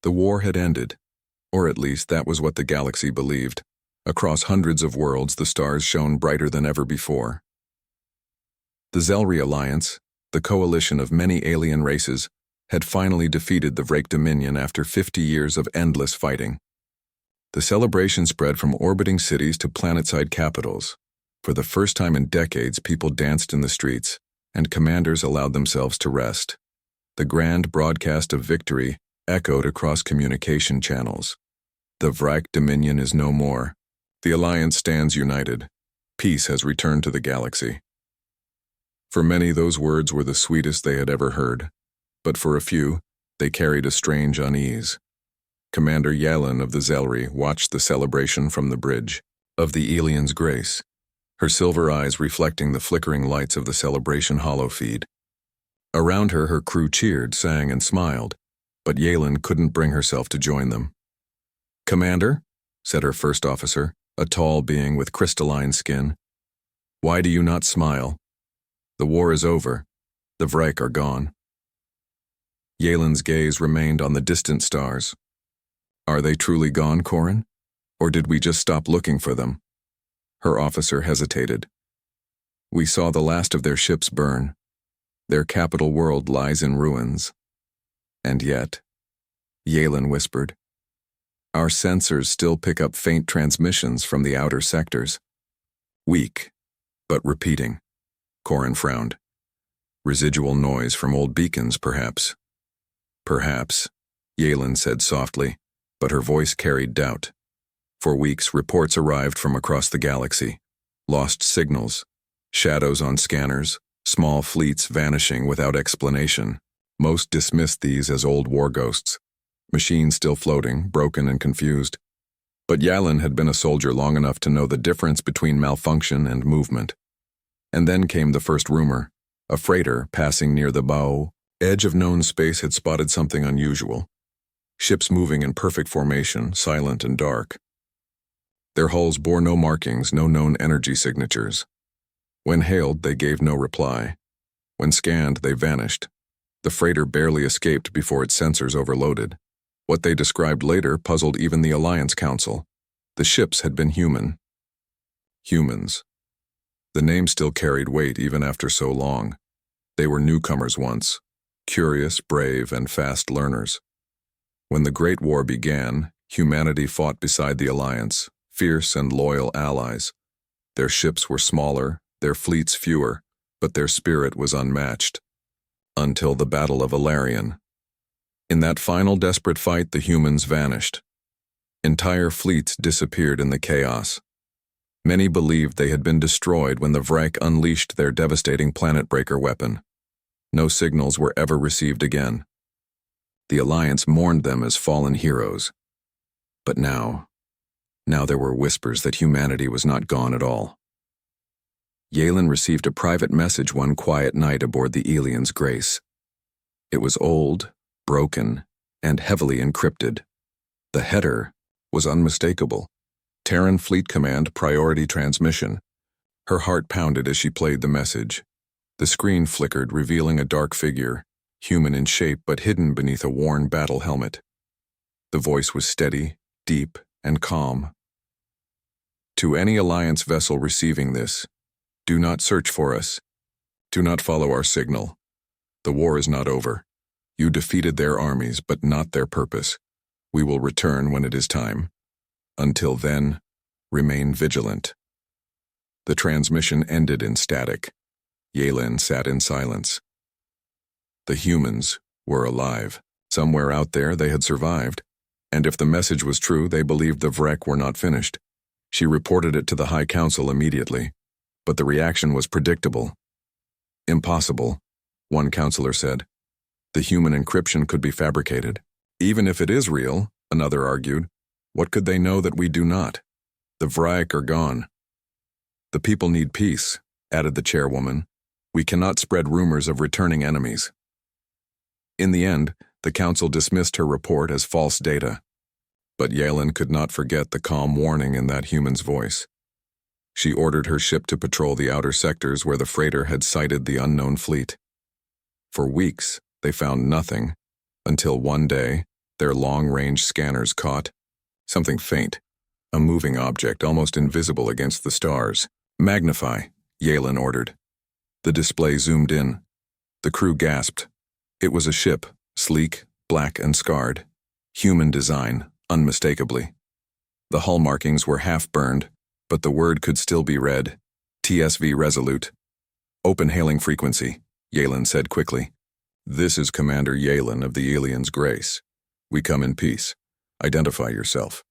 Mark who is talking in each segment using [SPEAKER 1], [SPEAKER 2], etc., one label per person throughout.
[SPEAKER 1] The war had ended, or at least that was what the galaxy believed. Across hundreds of worlds, the stars shone brighter than ever before. The Zelri Alliance, the coalition of many alien races, had finally defeated the Vrake Dominion after 50 years of endless fighting. The celebration spread from orbiting cities to planetside capitals. For the first time in decades, people danced in the streets, and commanders allowed themselves to rest. The grand broadcast of victory echoed across communication channels. The Vrake Dominion is no more. The Alliance stands united. Peace has returned to the galaxy. For many, those words were the sweetest they had ever heard, but for a few, they carried a strange unease. Commander Yalen of the Zelri watched the celebration from the bridge of the Elian's Grace, her silver eyes reflecting the flickering lights of the celebration holofeed. Around her, her crew cheered, sang, and smiled, but Yalen couldn't bring herself to join them. "Commander," said her first officer, a tall being with crystalline skin, "why do you not smile? The war is over. The Vrake are gone." Yalen's gaze remained on the distant stars. "Are they truly gone, Corin? Or did we just stop looking for them?" Her officer hesitated. "We saw the last of their ships burn. Their capital world lies in ruins. And yet," Yalen whispered, "our sensors still pick up faint transmissions from the outer sectors. Weak, but repeating." Corin frowned. "Residual noise from old beacons, perhaps." "Perhaps," Yalen said softly, but her voice carried doubt. For weeks, reports arrived from across the galaxy. Lost signals, shadows on scanners, small fleets vanishing without explanation. Most dismissed these as old war ghosts, machines still floating, broken and confused. But Yalen had been a soldier long enough to know the difference between malfunction and movement. And then came the first rumor. A freighter passing near the bow edge of known space had spotted something unusual. Ships moving in perfect formation, silent and dark. Their hulls bore no markings, no known energy signatures. When hailed, they gave no reply. When scanned, they vanished. The freighter barely escaped before its sensors overloaded. What they described later puzzled even the Alliance Council. The ships had been human. Humans. The name still carried weight even after so long. They were newcomers once, curious, brave, and fast learners. When the Great War began, humanity fought beside the Alliance, fierce and loyal allies. Their ships were smaller, their fleets fewer, but their spirit was unmatched. Until the Battle of Ilarion. In that final desperate fight, the humans vanished. Entire fleets disappeared in the chaos. Many believed they had been destroyed when the Vrake unleashed their devastating planet-breaker weapon. No signals were ever received again. The Alliance mourned them as fallen heroes. But now there were whispers that humanity was not gone at all. Yalen received a private message one quiet night aboard the Elian's Grace. It was old, broken, and heavily encrypted. The header was unmistakable. Terran Fleet Command Priority Transmission. Her heart pounded as she played the message. The screen flickered, revealing a dark figure, human in shape but hidden beneath a worn battle helmet. The voice was steady, deep, and calm. "To any Alliance vessel receiving this, do not search for us. Do not follow our signal. The war is not over. You defeated their armies, but not their purpose. We will return when it is time. Until then, remain vigilant." The transmission ended in static. Yalen sat in silence. The humans were alive. Somewhere out there they had survived. And if the message was true, they believed the Vrake were not finished. She reported it to the High Council immediately. But the reaction was predictable. "Impossible," one counselor said. "The human encryption could be fabricated." "Even if it is real," another argued, "what could they know that we do not? The Vrake are gone." "The people need peace," added the chairwoman. "We cannot spread rumors of returning enemies." In the end, the council dismissed her report as false data. But Yalen could not forget the calm warning in that human's voice. She ordered her ship to patrol the outer sectors where the freighter had sighted the unknown fleet. For weeks, they found nothing, until one day, Their long-range scanners caught something faint, a moving object almost invisible against the stars. "Magnify," Yalen ordered. The display zoomed in. The crew gasped. It was a ship, sleek, black and scarred. Human design, unmistakably. The hull markings were half-burned, but the word could still be read. TSV Resolute. "Open hailing frequency," Yalen said quickly. "This is Commander Yalen of the Alien's Grace. We come in peace. Identify yourself."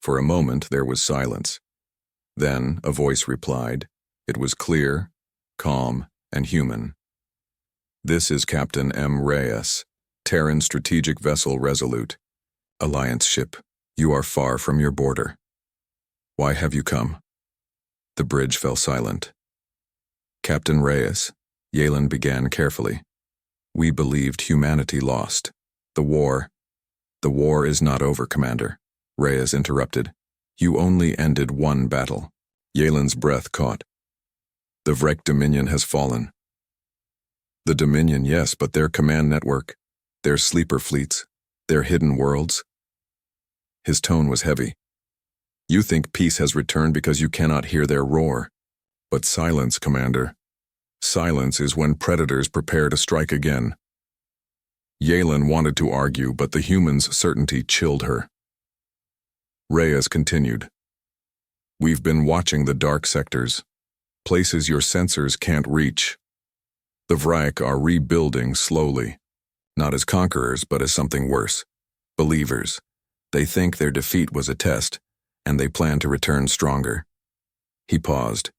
[SPEAKER 1] For a moment there was silence. Then a voice replied. It was clear, calm, and human. "This is Captain M. Reyes, Terran Strategic Vessel Resolute. Alliance ship. You are far from your border. Why have you come?" The bridge fell silent. "Captain Reyes," Yalen began carefully. "We believed humanity lost. The war is not over, Commander," Reyes interrupted. "You only ended one battle." Yalen's breath caught. "The Vrek Dominion has fallen." "The Dominion, yes, but their command network, their sleeper fleets, their hidden worlds." His tone was heavy. "You think peace has returned because you cannot hear their roar. But silence, Commander. Silence is when predators prepare to strike again." Yalen wanted to argue, but the human's certainty chilled her. Reyes continued. "We've been watching the dark sectors, places your sensors can't reach. The Vrek are rebuilding slowly, not as conquerors, but as something worse. Believers. They think their defeat was a test, and they plan to return stronger." He paused.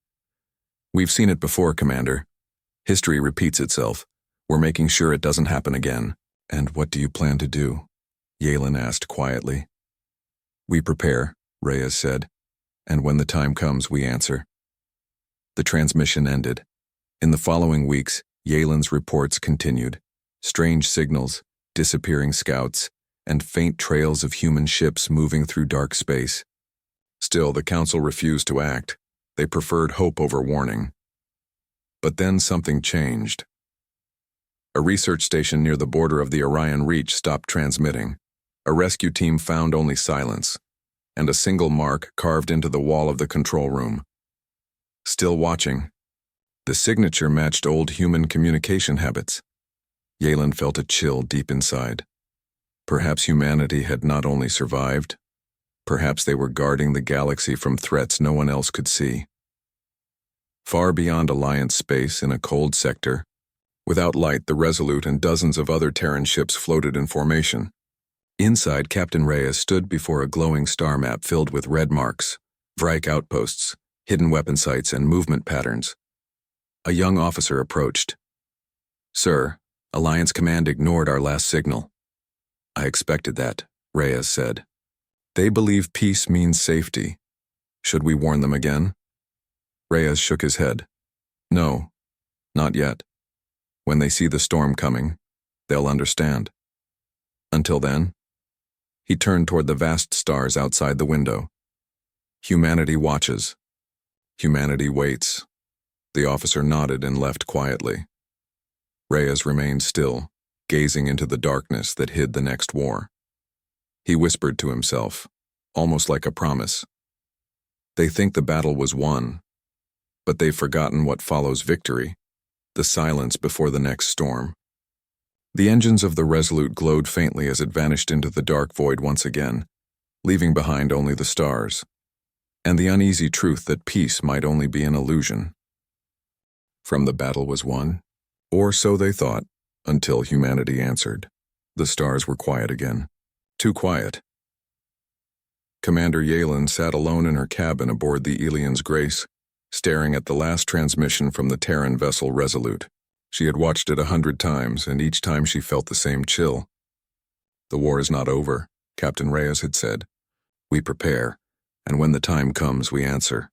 [SPEAKER 1] "We've seen it before, Commander. History repeats itself. We're making sure it doesn't happen again." "And what do you plan to do?" Yalen asked quietly. "We prepare," Reyes said, "and when the time comes, we answer." The transmission ended. In the following weeks, Yalen's reports continued. Strange signals, disappearing scouts, and faint trails of human ships moving through dark space. Still, the Council refused to act. They preferred hope over warning. But then something changed. A research station near the border of the Orion Reach stopped transmitting. A rescue team found only silence, and a single mark carved into the wall of the control room. "Still watching." The signature matched old human communication habits. Yalen felt a chill deep inside. Perhaps humanity had not only survived, perhaps they were guarding the galaxy from threats no one else could see. Far beyond Alliance space in a cold sector, without light, the Resolute and dozens of other Terran ships floated in formation. Inside, Captain Reyes stood before a glowing star map filled with red marks, Vrek outposts, hidden weapon sites, and movement patterns. A young officer approached. "Sir, Alliance Command ignored our last signal." "I expected that," Reyes said. "They believe peace means safety. Should we warn them again?" Reyes shook his head. "No, not yet. When they see the storm coming, they'll understand. Until then." He turned toward the vast stars outside the window. "Humanity watches. Humanity waits." The officer nodded and left quietly. Reyes remained still, gazing into the darkness that hid the next war. He whispered to himself, almost like a promise. They think the battle was won, but they've forgotten what follows victory, the silence before the next storm. The engines of the Resolute glowed faintly as it vanished into the dark void once again, leaving behind only the stars, and the uneasy truth that peace might only be an illusion. From the battle was won, or so they thought, until humanity answered. The stars were quiet again. Too quiet. Commander Yalen sat alone in her cabin aboard the Alien's Grace, staring at the last transmission from the Terran vessel Resolute. She had watched it 100 times, and each time she felt the same chill. "The war is not over," Captain Reyes had said. "We prepare, and when the time comes, we answer."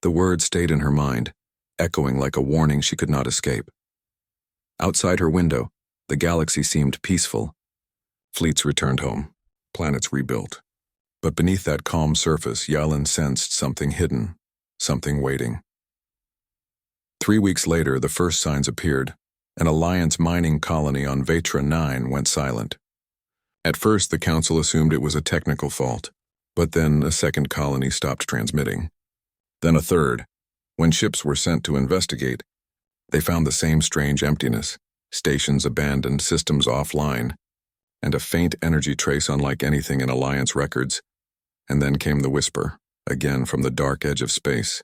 [SPEAKER 1] The word stayed in her mind, echoing like a warning she could not escape. Outside her window, the galaxy seemed peaceful. Fleets returned home, planets rebuilt. But beneath that calm surface, Yalen sensed something hidden, something waiting. 3 weeks later, the first signs appeared. An Alliance mining colony on Vetra 9 went silent. At first, the Council assumed it was a technical fault, but then a second colony stopped transmitting. Then a third. When ships were sent to investigate, they found the same strange emptiness, stations abandoned, systems offline, and a faint energy trace unlike anything in Alliance records. And then came the whisper, again from the dark edge of space.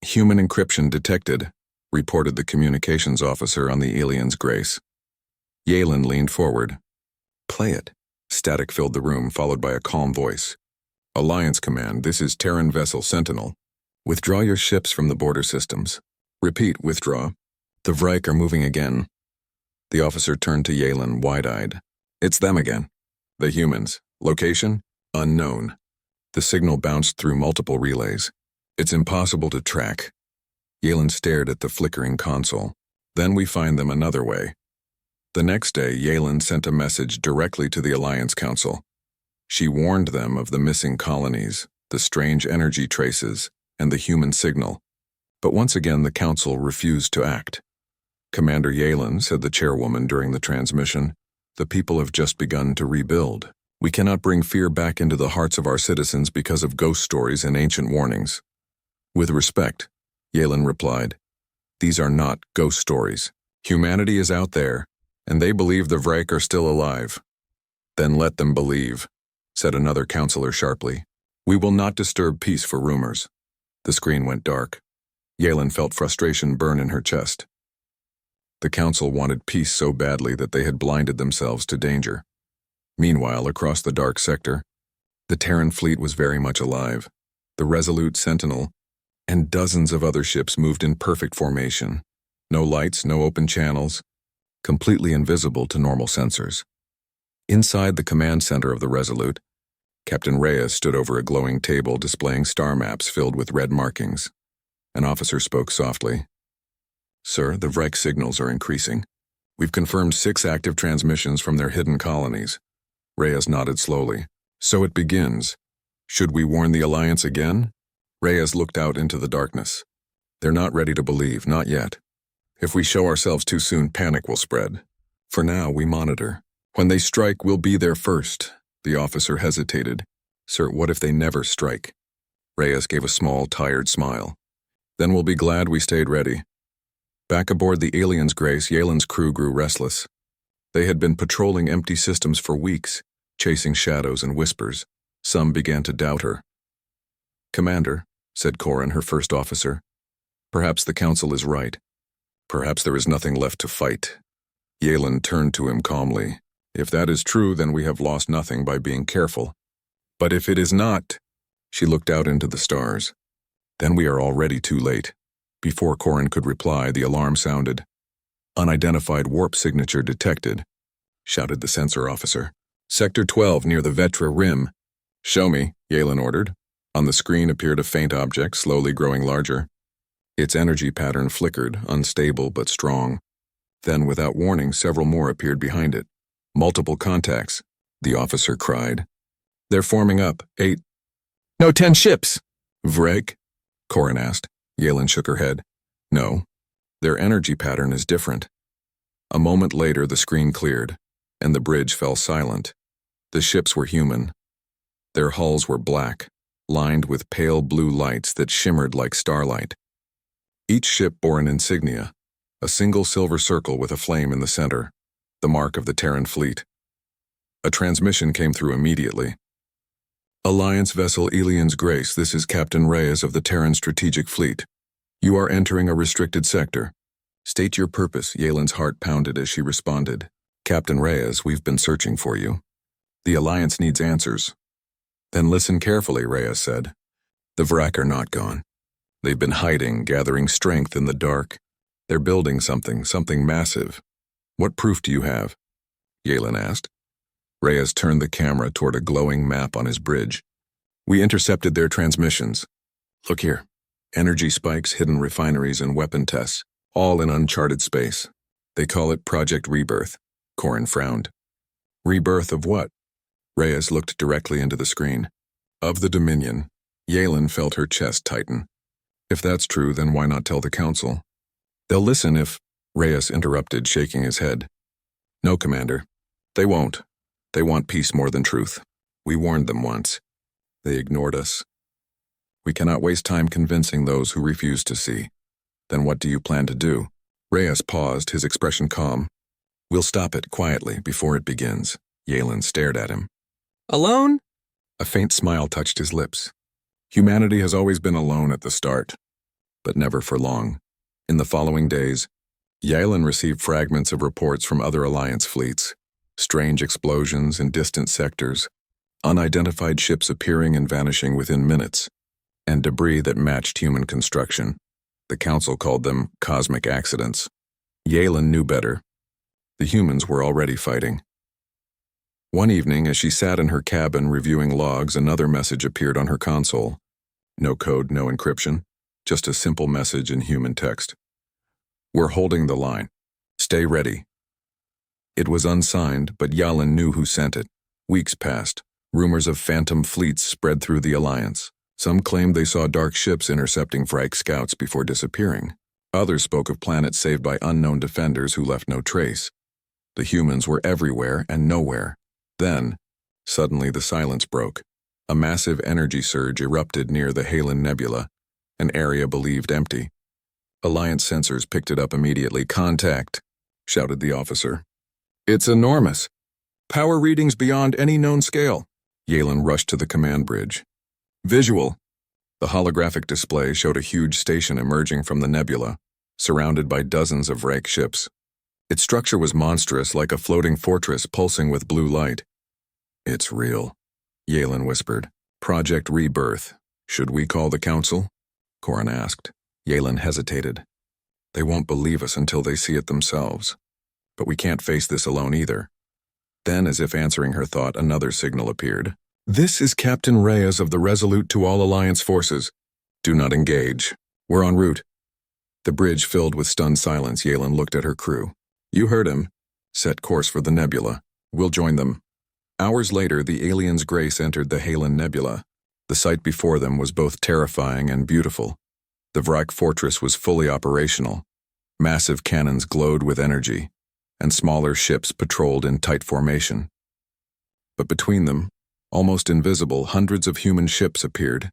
[SPEAKER 1] "Human encryption detected," reported the communications officer on the alien's Grace. Yalen leaned forward. "Play it." Static filled the room, followed by a calm voice. "Alliance Command, this is Terran Vessel Sentinel. Withdraw your ships from the border systems. Repeat, withdraw. The Vrike are moving again." The officer turned to Yalen, wide-eyed. "It's them again. The humans. Location? Unknown." The signal bounced through multiple relays. "It's impossible to track." Yalen stared at the flickering console. "Then we find them another way." The next day, Yalen sent a message directly to the Alliance Council. She warned them of the missing colonies, the strange energy traces, and the human signal. But once again, the Council refused to act. "Commander Yalen," said the chairwoman during the transmission, "the people have just begun to rebuild. We cannot bring fear back into the hearts of our citizens because of ghost stories and ancient warnings." "With respect," Yalen replied, "these are not ghost stories. Humanity is out there, and they believe the Vrike are still alive." "Then let them believe," said another counselor sharply. "We will not disturb peace for rumors." The screen went dark. Yalen felt frustration burn in her chest. The Council wanted peace so badly that they had blinded themselves to danger. Meanwhile, across the dark sector, the Terran fleet was very much alive. The Resolute, Sentinel, and dozens of other ships moved in perfect formation. No lights, no open channels, completely invisible to normal sensors. Inside the command center of the Resolute, Captain Reyes stood over a glowing table displaying star maps filled with red markings. An officer spoke softly. "Sir, the Vrike signals are increasing. We've confirmed 6 active transmissions from their hidden colonies." Reyes nodded slowly. "So it begins. Should we warn the Alliance again?" Reyes looked out into the darkness. "They're not ready to believe, not yet. If we show ourselves too soon, panic will spread. For now, we monitor. When they strike, we'll be there first." The officer hesitated. "Sir, what if they never strike?" Reyes gave a small, tired smile. "Then we'll be glad we stayed ready." Back aboard the alien's Grace, Yalen's crew grew restless. They had been patrolling empty systems for weeks, chasing shadows and whispers. Some began to doubt her. "Commander," said Corin, her first officer, "perhaps the Council is right. Perhaps there is nothing left to fight." Yalen turned to him calmly. "If that is true, then we have lost nothing by being careful. But if it is not," she looked out into the stars, "then we are already too late." Before Corin could reply, the alarm sounded. "Unidentified warp signature detected," shouted the sensor officer. "Sector 12 near the Vetra Rim." "Show me," Yalen ordered. On the screen appeared a faint object, slowly growing larger. Its energy pattern flickered, unstable but strong. Then, without warning, several more appeared behind it. "Multiple contacts," the officer cried. "They're forming up. 8. No, 10 ships." "Vrike?" Corin asked. Yalen shook her head. "No. Their energy pattern is different." A moment later, the screen cleared, and the bridge fell silent. The ships were human. Their hulls were black, lined with pale blue lights that shimmered like starlight. Each ship bore an insignia, a single silver circle with a flame in the center, the mark of the Terran fleet. A transmission came through immediately. "Alliance vessel Alien's Grace, this is Captain Reyes of the Terran Strategic Fleet. You are entering a restricted sector. State your purpose." Yalen's heart pounded as she responded. "Captain Reyes, we've been searching for you. The Alliance needs answers." "Then listen carefully," Reyes said. "The Vrike are not gone. They've been hiding, gathering strength in the dark. They're building something massive. What proof do you have?" Yalen asked. Reyes turned the camera toward a glowing map on his bridge. "We intercepted their transmissions. Look here. Energy spikes, hidden refineries, and weapon tests, all in uncharted space. They call it Project Rebirth." Corin frowned. "Rebirth of what?" Reyes looked directly into the screen. "Of the Dominion." Yalen felt her chest tighten. "If that's true, then why not tell the Council?" "They'll listen if—" Reyes interrupted, shaking his head. "No, Commander. They won't. They want peace more than truth. We warned them once. They ignored us. We cannot waste time convincing those who refuse to see. Then what do you plan to do? Reyes paused, his expression calm. We'll stop it quietly before it begins. Yalen stared at him.
[SPEAKER 2] Alone?
[SPEAKER 1] A faint smile touched his lips. Humanity has always been alone at the start, but never for long. In the following days, Yalen received fragments of reports from other Alliance fleets, strange explosions in distant sectors, unidentified ships appearing and vanishing within minutes, and debris that matched human construction. The Council called them cosmic accidents. Yalen knew better. The humans were already fighting. One evening, as she sat in her cabin reviewing logs, another message appeared on her console. No code, no encryption, just a simple message in human text. We're holding the line. Stay ready. It was unsigned, but Yalen knew who sent it. Weeks passed. Rumors of phantom fleets spread through the Alliance. Some claimed they saw dark ships intercepting Vrike scouts before disappearing. Others spoke of planets saved by unknown defenders who left no trace. The humans were everywhere and nowhere. Then, suddenly the silence broke. A massive energy surge erupted near the Halen Nebula, an area believed empty. Alliance sensors picked it up immediately. Contact, shouted the officer. It's enormous. Power readings beyond any known scale. Yalen rushed to the command bridge. Visual. The holographic display showed a huge station emerging from the nebula, surrounded by dozens of Vrike ships. Its structure was monstrous, like a floating fortress pulsing with blue light. It's real, Yalen whispered. Project Rebirth. Should we call the Council? Corin asked. Yalen hesitated. They won't believe us until they see it themselves. But we can't face this alone either. Then, as if answering her thought, another signal appeared. This is Captain Reyes of the Resolute to all Alliance forces. Do not engage. We're en route. The bridge filled with stunned silence. Yalen looked at her crew. You heard him. Set course for the nebula. We'll join them. Hours later, the aliens' grace entered the Halen Nebula. The sight before them was both terrifying and beautiful. The Vrike fortress was fully operational. Massive cannons glowed with energy, and smaller ships patrolled in tight formation. But between them, almost invisible, hundreds of human ships appeared.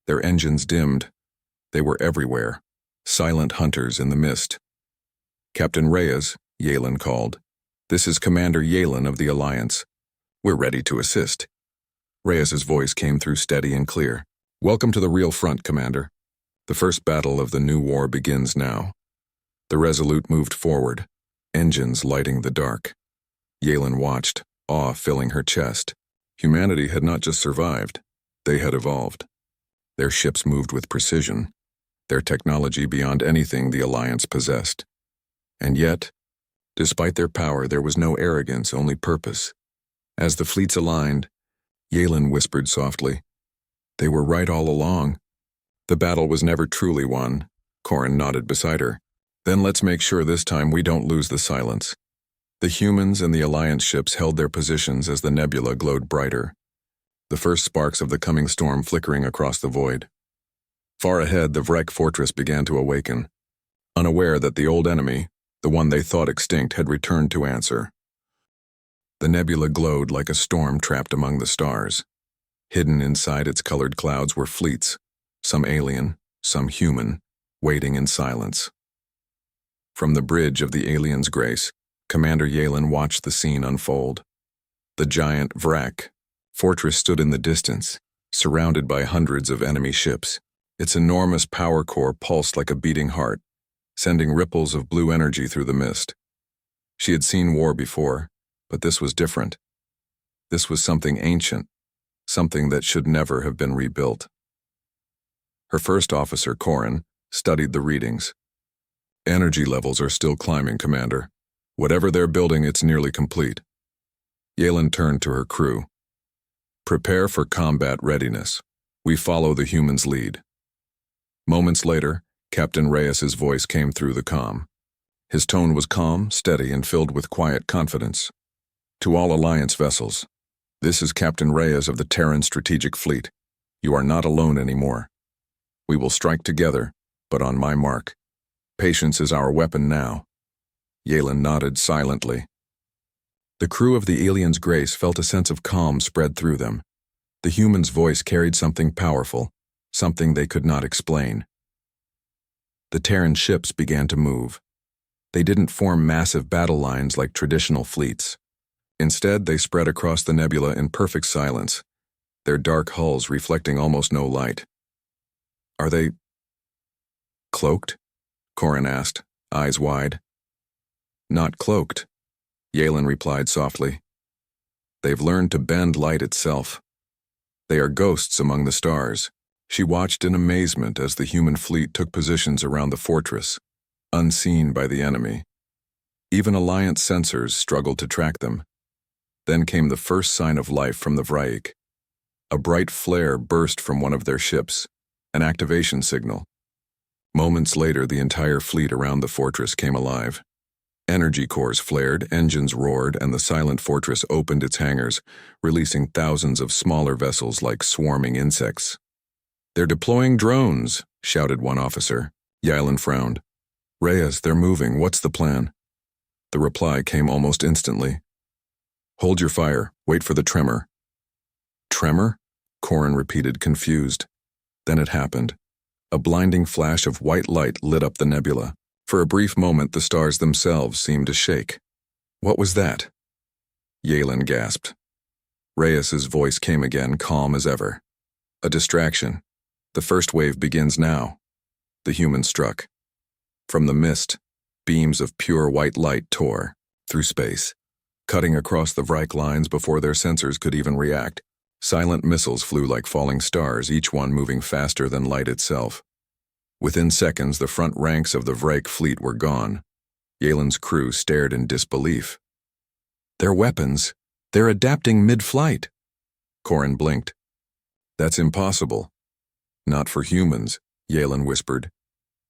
[SPEAKER 1] Their engines dimmed. They were everywhere, silent hunters in the mist. Captain Reyes, Yalen called. This is Commander Yalen of the Alliance. We're ready to assist. Reyes's voice came through steady and clear. Welcome to the real front, Commander. The first battle of the new war begins now. The Resolute moved forward, engines lighting the dark. Yalen watched, awe filling her chest. Humanity had not just survived, they had evolved. Their ships moved with precision, their technology beyond anything the Alliance possessed. And yet, despite their power, there was no arrogance, only purpose. As the fleets aligned, Yalen whispered softly, they were right all along. The battle was never truly won. Corin nodded beside her. Then let's make sure this time we don't lose the silence. The humans and the Alliance ships held their positions as the nebula glowed brighter, the first sparks of the coming storm flickering across the void. Far ahead, the Vrike fortress began to awaken, unaware that the old enemy, the one they thought extinct, had returned to answer. The nebula glowed like a storm trapped among the stars. Hidden inside its colored clouds were fleets, some alien, some human, waiting in silence. From the bridge of the alien's grace, Commander Yalen watched the scene unfold. The giant Vrike fortress stood in the distance, surrounded by hundreds of enemy ships. Its enormous power core pulsed like a beating heart, sending ripples of blue energy through the mist. She had seen war before, but this was different. This was something ancient, something that should never have been rebuilt. Her first officer, Corin, studied the readings. Energy levels are still climbing, Commander. Whatever they're building, it's nearly complete. Yalen turned to her crew. Prepare for combat readiness. We follow the humans' lead. Moments later, Captain Reyes's voice came through the comm. His tone was calm, steady, and filled with quiet confidence. To all Alliance vessels, this is Captain Reyes of the Terran Strategic Fleet. You are not alone anymore. We will strike together, but on my mark. Patience is our weapon now. Yalen nodded silently. The crew of the alien's grace felt a sense of calm spread through them. The human's voice carried something powerful, something they could not explain. The Terran ships began to move. They didn't form massive battle lines like traditional fleets. Instead, they spread across the nebula in perfect silence, their dark hulls reflecting almost no light. Are they cloaked? Corin asked, eyes wide. Not cloaked, Yalen replied softly. They've learned to bend light itself. They are ghosts among the stars. She watched in amazement as the human fleet took positions around the fortress, unseen by the enemy. Even Alliance sensors struggled to track them. Then came the first sign of life from the Vraik. A bright flare burst from one of their ships, an activation signal. Moments later, the entire fleet around the fortress came alive. Energy cores flared, engines roared, and the silent fortress opened its hangars, releasing thousands of smaller vessels like swarming insects. They're deploying drones, shouted one officer. Yalen frowned. Reyes, they're moving. What's the plan? The reply came almost instantly. Hold your fire. Wait for the tremor. Tremor? Corin repeated, confused. Then it happened. A blinding flash of white light lit up the nebula. For a brief moment, the stars themselves seemed to shake. What was that? Yalen gasped. Reyes's voice came again, calm as ever. A distraction. The first wave begins now. The human struck. From the mist, beams of pure white light tore through space, cutting across the Vraik lines before their sensors could even react. Silent missiles flew like falling stars, each one moving faster than light itself. Within seconds, the front ranks of the Vraik fleet were gone. Yalen's crew stared in disbelief. Their weapons, they're adapting mid-flight. Corin blinked. That's impossible. Not for humans, Yalen whispered.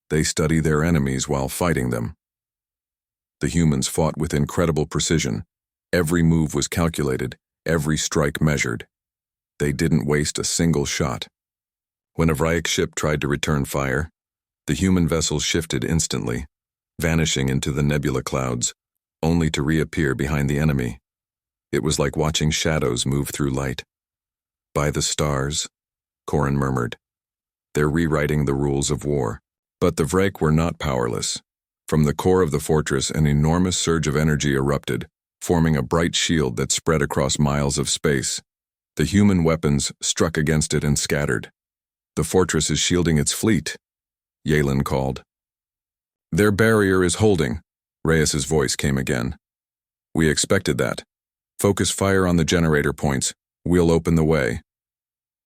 [SPEAKER 1] They study their enemies while fighting them. The humans fought with incredible precision. Every move was calculated, every strike measured. They didn't waste a single shot. When a Vraik ship tried to return fire, the human vessels shifted instantly, vanishing into the nebula clouds, only to reappear behind the enemy. It was like watching shadows move through light. By the stars, Corin murmured. They're rewriting the rules of war. But the Vraik were not powerless. From the core of the fortress, an enormous surge of energy erupted, forming a bright shield that spread across miles of space. The human weapons struck against it and scattered. The fortress is shielding its fleet, Yalen called. Their barrier is holding, Reyes's voice came again. We expected that. Focus fire on the generator points. We'll open the way.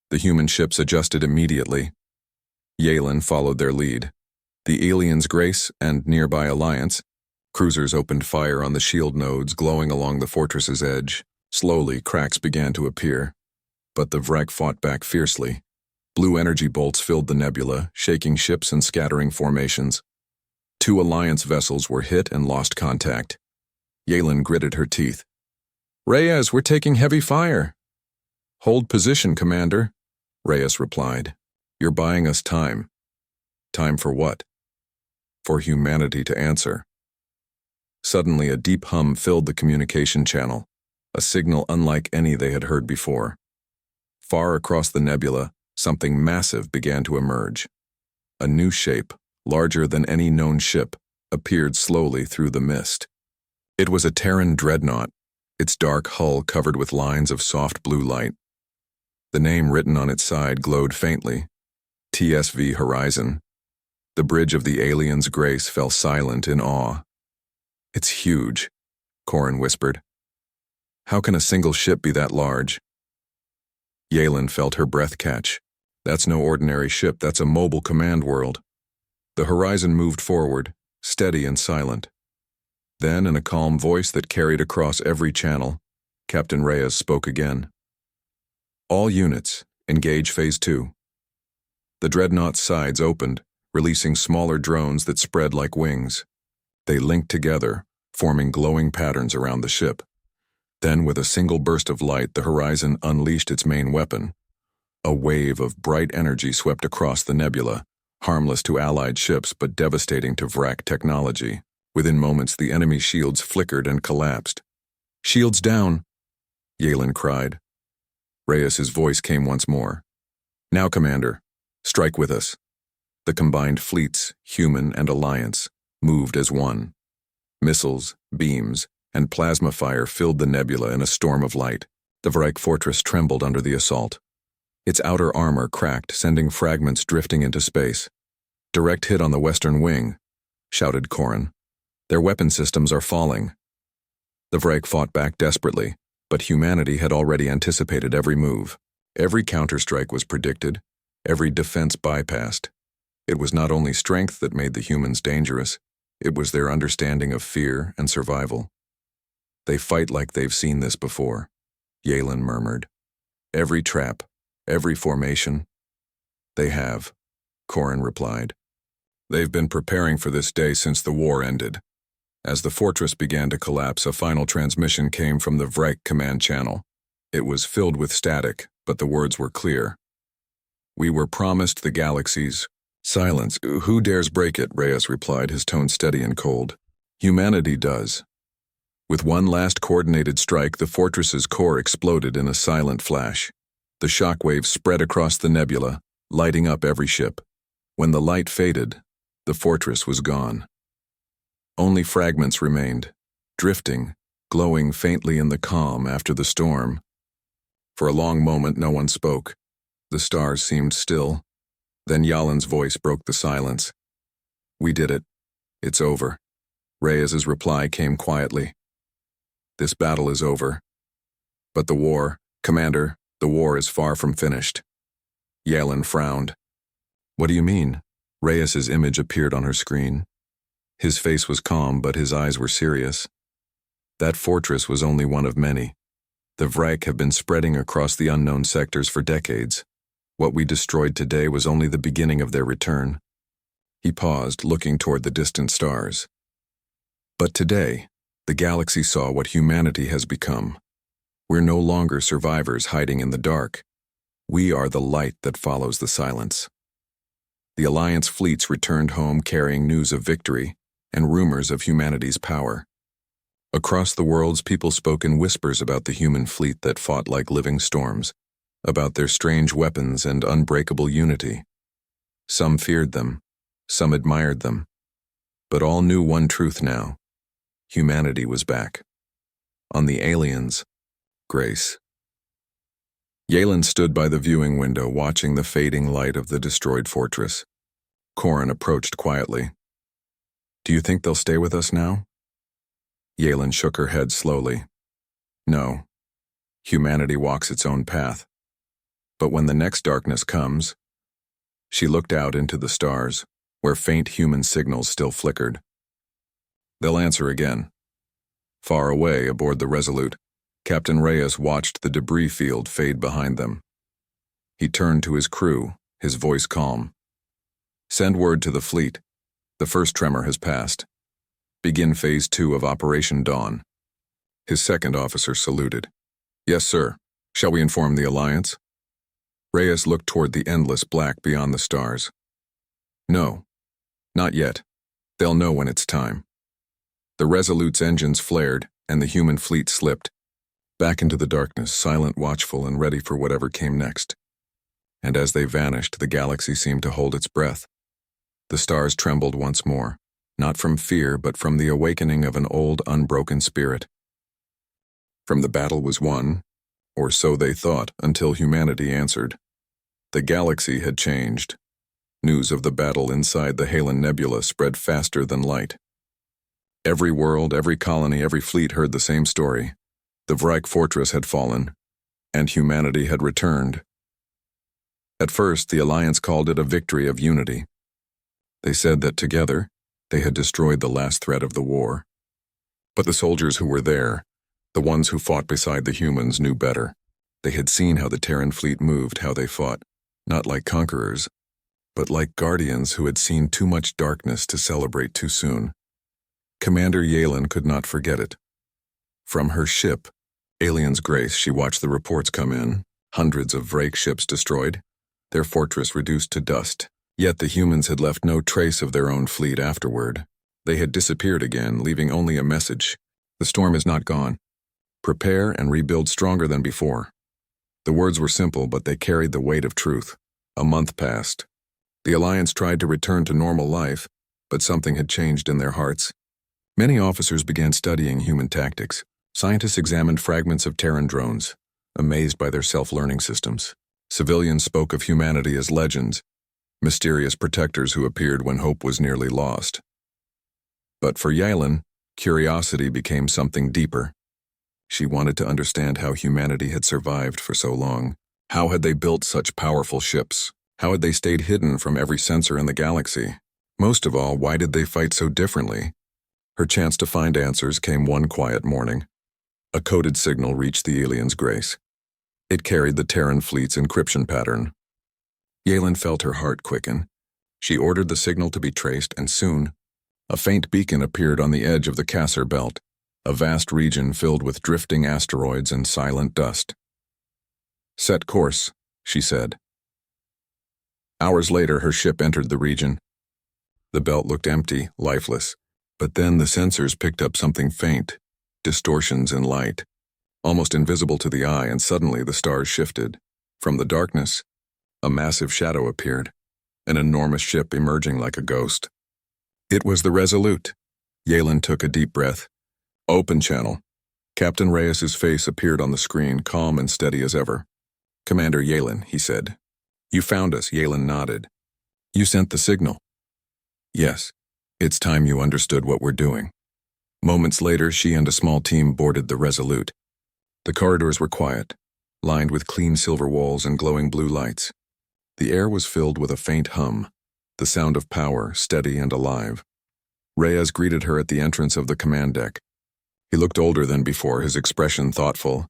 [SPEAKER 1] The human ships adjusted immediately. Yalen followed their lead. The alien's grace and nearby Alliance cruisers opened fire on the shield nodes glowing along the fortress's edge. Slowly, cracks began to appear. But the Vraik fought back fiercely. Blue energy bolts filled the nebula, shaking ships and scattering formations. 2 Alliance vessels were hit and lost contact. Yalen gritted her teeth. Reyes, we're taking heavy fire. Hold position, Commander, Reyes replied. You're buying us time. Time for what? For humanity to answer. Suddenly, a deep hum filled the communication channel, a signal unlike any they had heard before. Far across the nebula, something massive began to emerge. A new shape, larger than any known ship, appeared slowly through the mist. It was a Terran dreadnought, its dark hull covered with lines of soft blue light. The name written on its side glowed faintly, TSV Horizon. The bridge of the alien's grace fell silent in awe. It's huge, Corin whispered. How can a single ship be that large? Yalen felt her breath catch. That's no ordinary ship, that's a mobile command world. The Horizon moved forward, steady and silent. Then, in a calm voice that carried across every channel, Captain Reyes spoke again. All units, engage Phase 2. The dreadnought's sides opened, releasing smaller drones that spread like wings. They linked together, forming glowing patterns around the ship. Then, with a single burst of light, the Horizon unleashed its main weapon. A wave of bright energy swept across the nebula, harmless to Allied ships but devastating to Vraik technology. Within moments, the enemy shields flickered and collapsed. Shields down, Yalen cried. Reyes's voice came once more. Now, Commander, strike with us. The combined fleets, human and Alliance, moved as one. Missiles, beams, and plasma fire filled the nebula in a storm of light. The Vrike fortress trembled under the assault. Its outer armor cracked, sending fragments drifting into space. Direct hit on the western wing, shouted Corin. Their weapon systems are falling. The Vrike fought back desperately, but humanity had already anticipated every move. Every counterstrike was predicted, every defense bypassed. It was not only strength that made the humans dangerous, it was their understanding of fear and survival. They fight like they've seen this before, Yalen murmured. Every trap, every formation. They have, Corin replied. They've been preparing for this day since the war ended. As the fortress began to collapse, a final transmission came from the Vrike command channel. It was filled with static, but the words were clear. We were promised the galaxies. Silence. Who dares break it? Reyes replied, his tone steady and cold. Humanity does. With one last coordinated strike, the fortress's core exploded in a silent flash. The shockwaves spread across the nebula, lighting up every ship. When the light faded, the fortress was gone. Only fragments remained, drifting, glowing faintly in the calm after the storm. For a long moment, no one spoke. The stars seemed still. Then Yalen's voice broke the silence. We did it. It's over. Reyes's reply came quietly. This battle is over. But the war, Commander, the war is far from finished. Yalen frowned. What do you mean? Reyes's image appeared on her screen. His face was calm, but his eyes were serious. That fortress was only one of many. The Vrike have been spreading across the unknown sectors for decades. What we destroyed today was only the beginning of their return. He paused, looking toward the distant stars. But today, the galaxy saw what humanity has become. We're no longer survivors hiding in the dark. We are the light that follows the silence. The Alliance fleets returned home carrying news of victory and rumors of humanity's power. Across the worlds, people spoke in whispers about the human fleet that fought like living storms, about their strange weapons and unbreakable unity. Some feared them, some admired them, but all knew one truth now. Humanity was back. On the aliens, grace. Yalen stood by the viewing window, watching the fading light of the destroyed fortress. Corin approached quietly. Do you think they'll stay with us now? Yalen shook her head slowly. No. Humanity walks its own path. But when the next darkness comes, she looked out into the stars, where faint human signals still flickered. They'll answer again. Far away, aboard the Resolute, Captain Reyes watched the debris field fade behind them. He turned to his crew, his voice calm. Send word to the fleet. The first tremor has passed. Begin Phase 2 of Operation Dawn. His second officer saluted. Yes, sir. Shall we inform the Alliance? Reyes looked toward the endless black beyond the stars. No. Not yet. They'll know when it's time. The Resolute's engines flared, and the human fleet slipped. Back into the darkness, silent, watchful, and ready for whatever came next. And as they vanished, the galaxy seemed to hold its breath. The stars trembled once more, not from fear, but from the awakening of an old, unbroken spirit. From the battle was won, or so they thought, until humanity answered. The galaxy had changed. News of the battle inside the Halen Nebula spread faster than light. Every world, every colony, every fleet heard the same story. The Vrike fortress had fallen, and humanity had returned. At first, the Alliance called it a victory of unity. They said that together, they had destroyed the last threat of the war. But the soldiers who were there, the ones who fought beside the humans, knew better. They had seen how the Terran fleet moved, how they fought, not like conquerors, but like guardians who had seen too much darkness to celebrate too soon. Commander Yalen could not forget it. From her ship, Alien's Grace, she watched the reports come in, hundreds of Vrake ships destroyed, their fortress reduced to dust. Yet the humans had left no trace of their own fleet afterward. They had disappeared again, leaving only a message. The storm is not gone. Prepare and rebuild stronger than before. The words were simple, but they carried the weight of truth. A month passed. The Alliance tried to return to normal life, but something had changed in their hearts. Many officers began studying human tactics. Scientists examined fragments of Terran drones, amazed by their self-learning systems. Civilians spoke of humanity as legends, mysterious protectors who appeared when hope was nearly lost. But for Yalen, curiosity became something deeper. She wanted to understand how humanity had survived for so long. How had they built such powerful ships? How had they stayed hidden from every sensor in the galaxy? Most of all, why did they fight so differently? Her chance to find answers came one quiet morning. A coded signal reached the alien's Grace. It carried the Terran fleet's encryption pattern. Yalen felt her heart quicken. She ordered the signal to be traced, and soon, a faint beacon appeared on the edge of the Kasser Belt, a vast region filled with drifting asteroids and silent dust. "Set course," she said. Hours later, her ship entered the region. The belt looked empty, lifeless, but then the sensors picked up something faint, distortions in light, almost invisible to the eye, and suddenly the stars shifted. From the darkness, a massive shadow appeared, an enormous ship emerging like a ghost. It was the Resolute. Yalen took a deep breath. "Open channel." Captain Reyes's face appeared on the screen, calm and steady as ever. "Commander Yalen," he said. "You found us." Yalen nodded. "You sent the signal." "Yes. It's time you understood what we're doing." Moments later, she and a small team boarded the Resolute. The corridors were quiet, lined with clean silver walls and glowing blue lights. The air was filled with a faint hum, the sound of power, steady and alive. Reyes greeted her at the entrance of the command deck. He looked older than before, his expression thoughtful.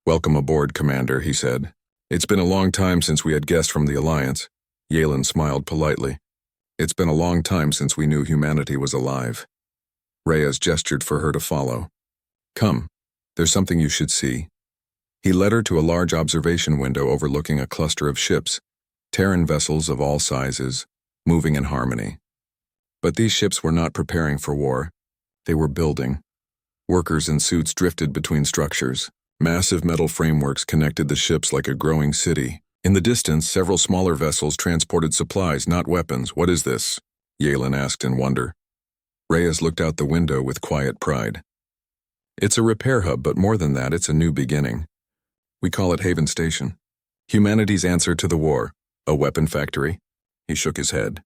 [SPEAKER 1] "Welcome aboard, Commander," he said. "It's been a long time since we had guests from the Alliance." Yalen smiled politely. "It's been a long time since we knew humanity was alive." Reyes gestured for her to follow. "Come, there's something you should see." He led her to a large observation window overlooking a cluster of ships, Terran vessels of all sizes, moving in harmony. But these ships were not preparing for war. They were building. Workers in suits drifted between structures. Massive metal frameworks connected the ships like a growing city. In the distance, several smaller vessels transported supplies, not weapons. "What is this?" Yalen asked in wonder. Reyes looked out the window with quiet pride. "It's a repair hub, but more than that, it's a new beginning. We call it Haven Station. Humanity's answer to the war. A weapon factory?" He shook his head.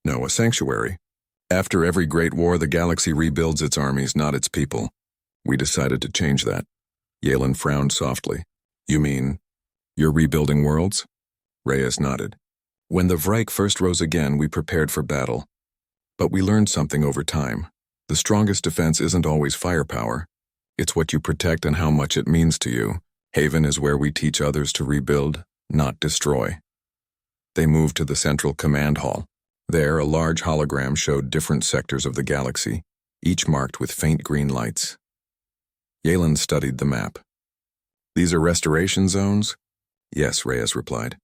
[SPEAKER 1] "No, a sanctuary. After every great war, the galaxy rebuilds its armies, not its people. We decided to change that." Yalen frowned softly. "You mean, you're rebuilding worlds?" Reyes nodded. "When the Vrike first rose again, we prepared for battle. But we learned something over time. The strongest defense isn't always firepower. It's what you protect and how much it means to you. Haven is where we teach others to rebuild, not destroy." They moved to the central command hall. There, a large hologram showed different sectors of the galaxy, each marked with faint green lights. Yalen studied the map. "These are restoration zones?" "Yes," Reyes replied.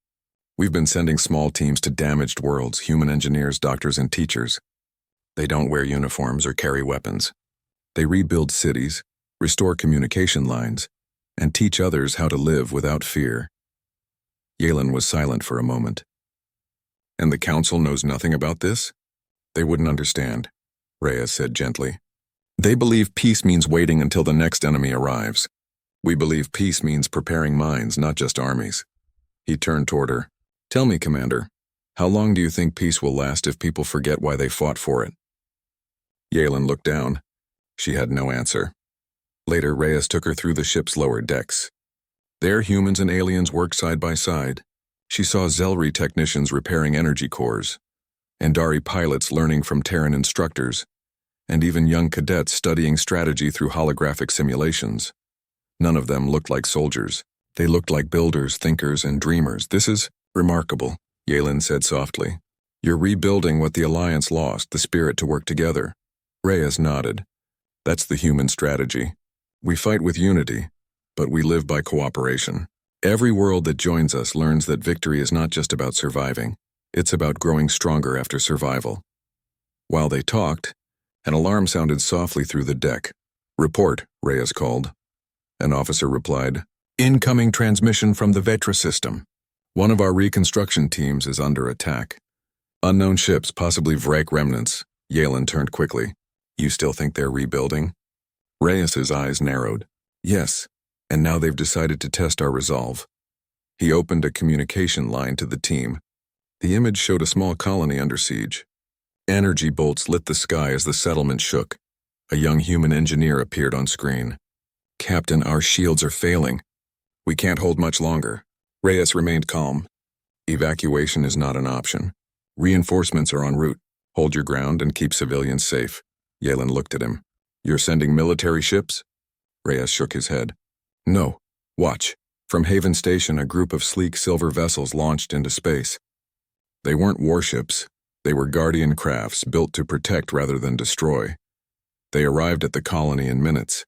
[SPEAKER 1] "We've been sending small teams to damaged worlds, human engineers, doctors, and teachers. They don't wear uniforms or carry weapons. They rebuild cities, restore communication lines, and teach others how to live without fear." Yalen was silent for a moment. "And the Council knows nothing about this?" "They wouldn't understand," Reyes said gently. "They believe peace means waiting until the next enemy arrives. We believe peace means preparing minds, not just armies." He turned toward her. "Tell me, Commander, how long do you think peace will last if people forget why they fought for it?" Yalen looked down. She had no answer. Later, Reyes took her through the ship's lower decks. There, humans and aliens worked side by side. She saw Zelri technicians repairing energy cores, Andari pilots learning from Terran instructors, and even young cadets studying strategy through holographic simulations. None of them looked like soldiers. They looked like builders, thinkers, and dreamers. "This is remarkable," Yalen said softly. "You're rebuilding what the Alliance lost, the spirit to work together." Reyes nodded. "That's the human strategy. We fight with unity, but we live by cooperation. Every world that joins us learns that victory is not just about surviving. It's about growing stronger after survival." While they talked, an alarm sounded softly through the deck. "Report," Reyes called. An officer replied. Incoming transmission from the Vetra system. One of our reconstruction teams is under attack. Unknown ships, possibly Vrake remnants. Yalen turned quickly. You still think they're rebuilding? Reyes's eyes narrowed. Yes, and now they've decided to test our resolve. He opened a communication line to the team. The image showed a small colony under siege. Energy bolts lit the sky as the settlement shook. A young human engineer appeared on screen. Captain, our shields are failing. We can't hold much longer. Reyes remained calm. Evacuation is not an option. Reinforcements are en route. Hold your ground and keep civilians safe. Yalen looked at him. You're sending military ships? Reyes shook his head. No. Watch. From Haven Station, a group of sleek silver vessels launched into space. They weren't warships. They were guardian crafts built to protect rather than destroy. They arrived at the colony in minutes.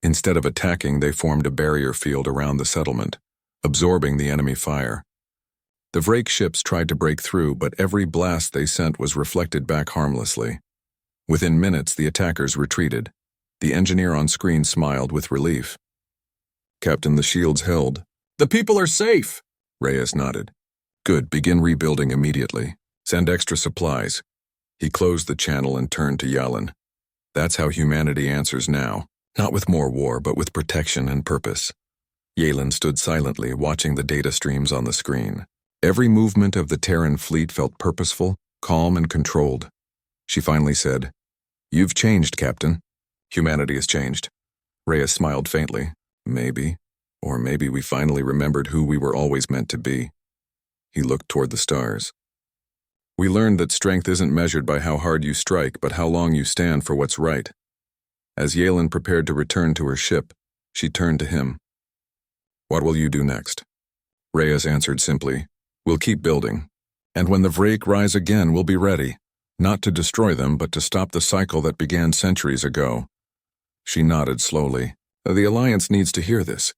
[SPEAKER 1] Instead of attacking, they formed a barrier field around the settlement, absorbing the enemy fire. The Vrake ships tried to break through, but every blast they sent was reflected back harmlessly. Within minutes, the attackers retreated. The engineer on screen smiled with relief. Captain, the shields held. The people are safe, Reyes nodded. Good, begin rebuilding immediately. Send extra supplies. He closed the channel and turned to Yalen. That's how humanity answers now, not with more war, but with protection and purpose. Yalen stood silently, watching the data streams on the screen. Every movement of the Terran fleet felt purposeful, calm, and controlled. She finally said, You've changed, Captain. Humanity has changed. Reyes smiled faintly. Maybe. Or maybe we finally remembered who we were always meant to be. He looked toward the stars. We learned that strength isn't measured by how hard you strike, but how long you stand for what's right. As Yalen prepared to return to her ship, she turned to him. What will you do next? Reyes answered simply, We'll keep building. And when the Vrake rise again, we'll be ready. Not to destroy them, but to stop the cycle that began centuries ago. She nodded slowly. The Alliance needs to hear this.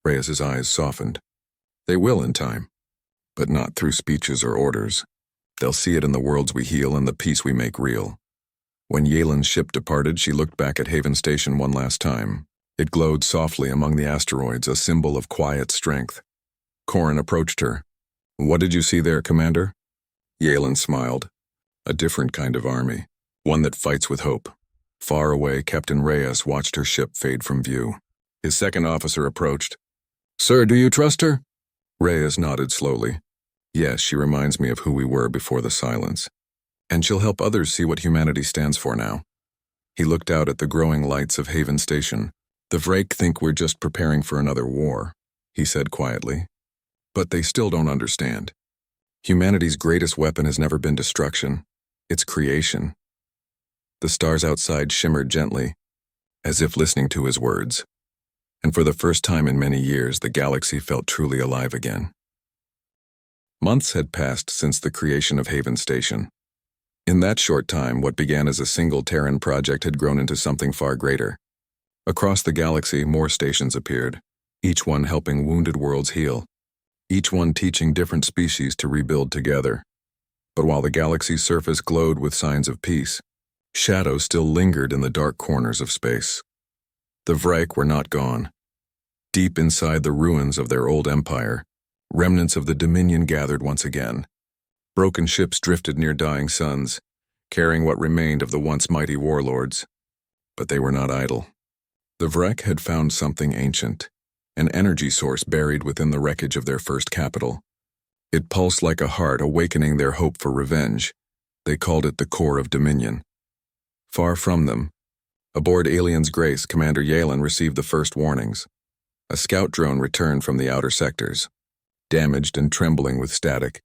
[SPEAKER 1] Reyes's eyes softened. They will in time, but not through speeches or orders. They'll see it in the worlds we heal and the peace we make real. When Yalen's ship departed, she looked back at Haven Station one last time. It glowed softly among the asteroids, a symbol of quiet strength. Corrin approached her. What did you see there, Commander? Yalen smiled. A different kind of army, one that fights with hope. Far away, Captain Reyes watched her ship fade from view. His second officer approached. Sir, do you trust her? Reyes nodded slowly. Yes, she reminds me of who we were before the silence. And she'll help others see what humanity stands for now. He looked out at the growing lights of Haven Station. The Vrake think we're just preparing for another war, he said quietly. But they still don't understand. Humanity's greatest weapon has never been destruction. It's creation. The stars outside shimmered gently, as if listening to his words. And for the first time in many years, the galaxy felt truly alive again. Months had passed since the creation of Haven Station. In that short time, what began as a single Terran project had grown into something far greater. Across the galaxy, more stations appeared, each one helping wounded worlds heal, each one teaching different species to rebuild together. But while the galaxy's surface glowed with signs of peace, shadows still lingered in the dark corners of space. The Vrake were not gone. Deep inside the ruins of their old empire, remnants of the Dominion gathered once again. Broken ships drifted near dying suns, carrying what remained of the once mighty warlords. But they were not idle. The Vrake had found something ancient, an energy source buried within the wreckage of their first capital. It pulsed like a heart, awakening their hope for revenge. They called it the core of Dominion. Far from them, aboard Alien's Grace, Commander Yalen received the first warnings. A scout drone returned from the outer sectors, damaged and trembling with static.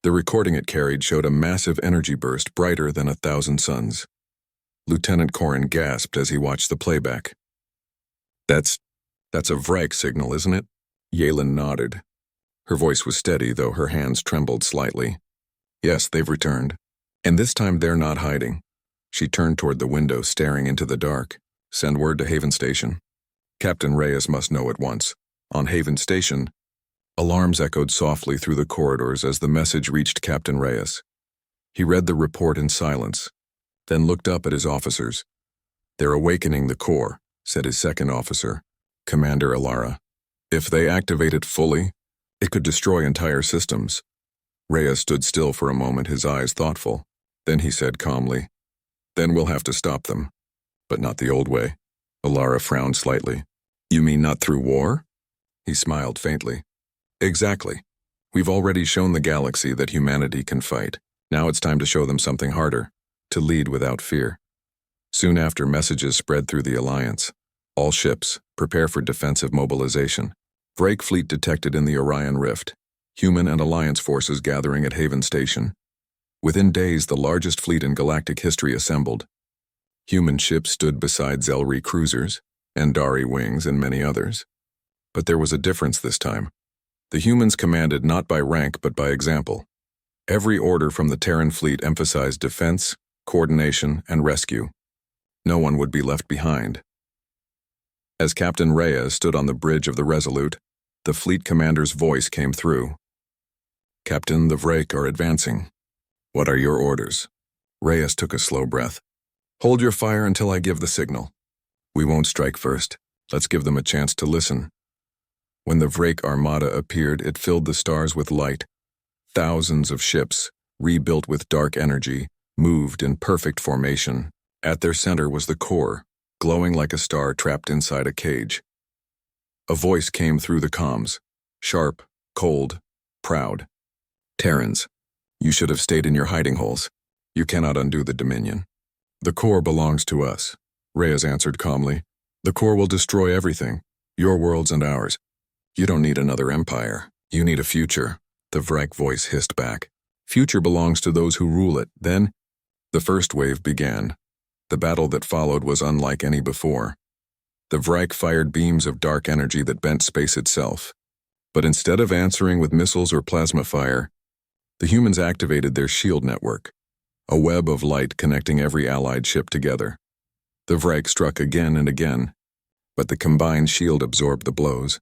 [SPEAKER 1] The recording it carried showed a massive energy burst brighter than 1,000 suns. Lieutenant Corrin gasped as he watched the playback. That's a Vrake signal, isn't it? Yalen nodded. Her voice was steady, though her hands trembled slightly. Yes, they've returned. And this time they're not hiding. She turned toward the window, staring into the dark. Send word to Haven Station. Captain Reyes must know at once. On Haven Station, alarms echoed softly through the corridors as the message reached Captain Reyes. He read the report in silence, then looked up at his officers. They're awakening the core, said his second officer. Commander Alara. If they activate it fully, it could destroy entire systems. Reyes stood still for a moment, his eyes thoughtful. Then he said calmly, "Then we'll have to stop them. But not the old way." Alara frowned slightly. "You mean not through war?" He smiled faintly. "Exactly. We've already shown the galaxy that humanity can fight. Now it's time to show them something harder, to lead without fear." Soon after, messages spread through the Alliance. All ships, prepare for defensive mobilization. Vrake fleet detected in the Orion Rift. Human and Alliance forces gathering at Haven Station. Within days, the largest fleet in galactic history assembled. Human ships stood beside Zelri cruisers, Andari wings, and many others. But there was a difference this time. The humans commanded not by rank but by example. Every order from the Terran fleet emphasized defense, coordination, and rescue. No one would be left behind. As Captain Reyes stood on the bridge of the Resolute, the fleet commander's voice came through. "Captain, the Vrake are advancing. What are your orders?" Reyes took a slow breath. "Hold your fire until I give the signal. We won't strike first. Let's give them a chance to listen." When the Vrake armada appeared, it filled the stars with light. Thousands of ships, rebuilt with dark energy, moved in perfect formation. At their center was the core, glowing like a star trapped inside a cage. A voice came through the comms, sharp, cold, proud. "Terrans, you should have stayed in your hiding holes. You cannot undo the Dominion." "The core belongs to us," Reyes answered calmly. "The core will destroy everything, your worlds and ours. You don't need another empire. You need a future," the Vrake voice hissed back. "Future belongs to those who rule it." Then, the first wave began. The battle that followed was unlike any before. The Vrake fired beams of dark energy that bent space itself. But instead of answering with missiles or plasma fire, the humans activated their shield network, a web of light connecting every allied ship together. The Vrake struck again and again, but the combined shield absorbed the blows,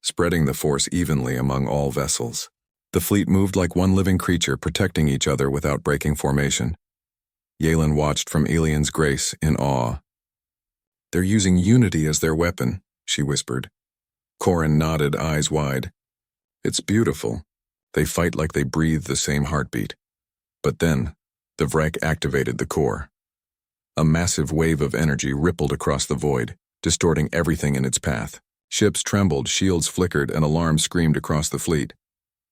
[SPEAKER 1] spreading the force evenly among all vessels. The fleet moved like one living creature, protecting each other without breaking formation. Yalen watched from Alien's grace in awe. "They're using unity as their weapon," she whispered. Corin nodded, eyes wide. "It's beautiful. They fight like they breathe the same heartbeat." But then, the Vrake activated the core. A massive wave of energy rippled across the void, distorting everything in its path. Ships trembled, shields flickered, and alarms screamed across the fleet.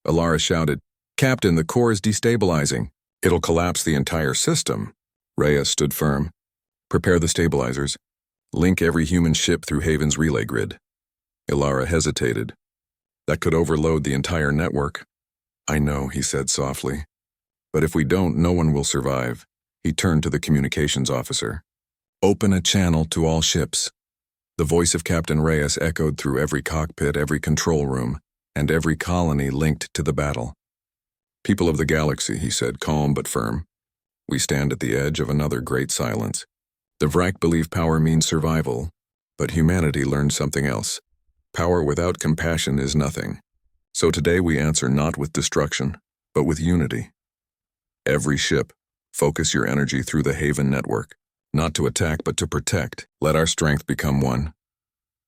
[SPEAKER 1] Alara shouted, "Captain, the core is destabilizing. It'll collapse the entire system." Reyes stood firm. "Prepare the stabilizers. Link every human ship through Haven's relay grid." Alara hesitated. "That could overload the entire network." "I know," he said softly. "But if we don't, no one will survive." He turned to the communications officer. "Open a channel to all ships." The voice of Captain Reyes echoed through every cockpit, every control room, and every colony linked to the battle. "People of the galaxy," he said, calm but firm. "We stand at the edge of another great silence. The Vrake believe power means survival, but humanity learned something else. Power without compassion is nothing. So today we answer not with destruction, but with unity. Every ship, focus your energy through the Haven network, not to attack but to protect. Let our strength become one."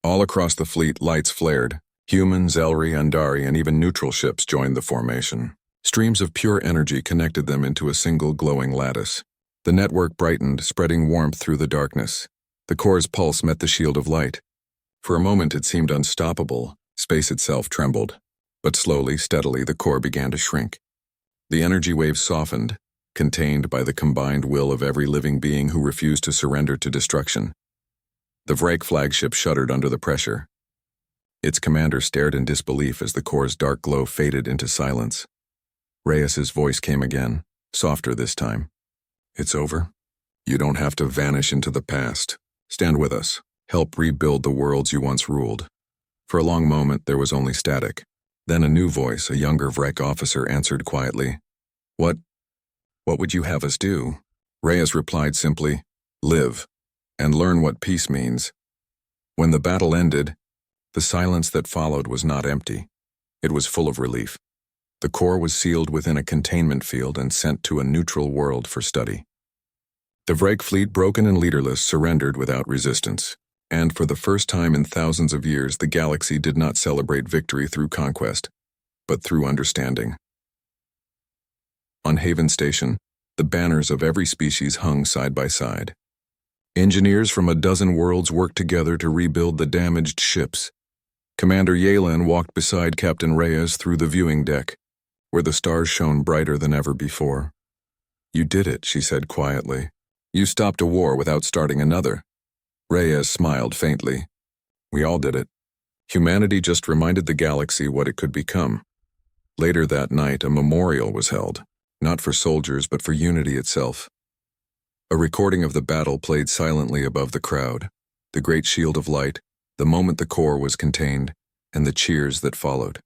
[SPEAKER 1] All across the fleet, lights flared. Human, Zelri, Andari, and even neutral ships joined the formation. Streams of pure energy connected them into a single glowing lattice. The network brightened, spreading warmth through the darkness. The core's pulse met the shield of light. For a moment it seemed unstoppable. Space itself trembled. But slowly, steadily, the core began to shrink. The energy waves softened, contained by the combined will of every living being who refused to surrender to destruction. The Vrake flagship shuddered under the pressure. Its commander stared in disbelief as the core's dark glow faded into silence. Reyes's voice came again, softer this time. "It's over. You don't have to vanish into the past. Stand with us. Help rebuild the worlds you once ruled." For a long moment there was only static. Then a new voice, a younger Vrake officer, answered quietly. What would you have us do?" Reyes replied simply, "Live, and learn what peace means." When the battle ended, the silence that followed was not empty. It was full of relief. The core was sealed within a containment field and sent to a neutral world for study. The Vrake fleet, broken and leaderless, surrendered without resistance. And for the first time in thousands of years, the galaxy did not celebrate victory through conquest, but through understanding. On Haven Station, the banners of every species hung side by side. Engineers from a dozen worlds worked together to rebuild the damaged ships. Commander Yalen walked beside Captain Reyes through the viewing deck, where the stars shone brighter than ever before. "You did it," she said quietly. "You stopped a war without starting another." Reyes smiled faintly. "We all did it. Humanity just reminded the galaxy what it could become." Later that night, a memorial was held, not for soldiers but for unity itself. A recording of the battle played silently above the crowd, the great shield of light, the moment the core was contained, and the cheers that followed.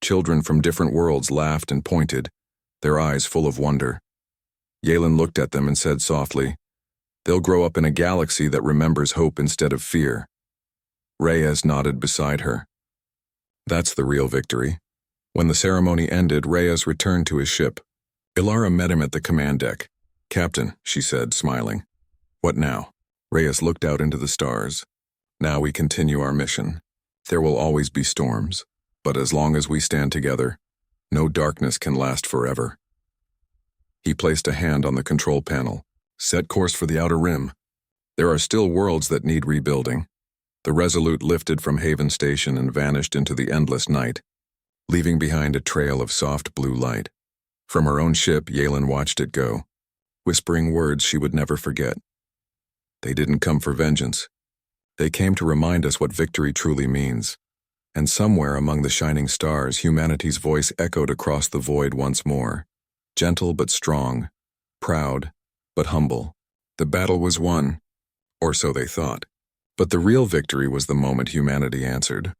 [SPEAKER 1] Children from different worlds laughed and pointed, their eyes full of wonder. Yalen looked at them and said softly, "They'll grow up in a galaxy that remembers hope instead of fear." Reyes nodded beside her. "That's the real victory." When the ceremony ended, Reyes returned to his ship. Ilara met him at the command deck. "Captain," she said, smiling. "What now?" Reyes looked out into the stars. "Now we continue our mission. There will always be storms, but as long as we stand together, no darkness can last forever." He placed a hand on the control panel. "Set course for the outer rim. There are still worlds that need rebuilding." The Resolute lifted from Haven Station and vanished into the endless night, leaving behind a trail of soft blue light. From her own ship, Yalen watched it go, whispering words she would never forget. "They didn't come for vengeance. They came to remind us what victory truly means." And somewhere among the shining stars, humanity's voice echoed across the void once more. Gentle but strong, proud but humble. The battle was won, or so they thought. But the real victory was the moment humanity answered.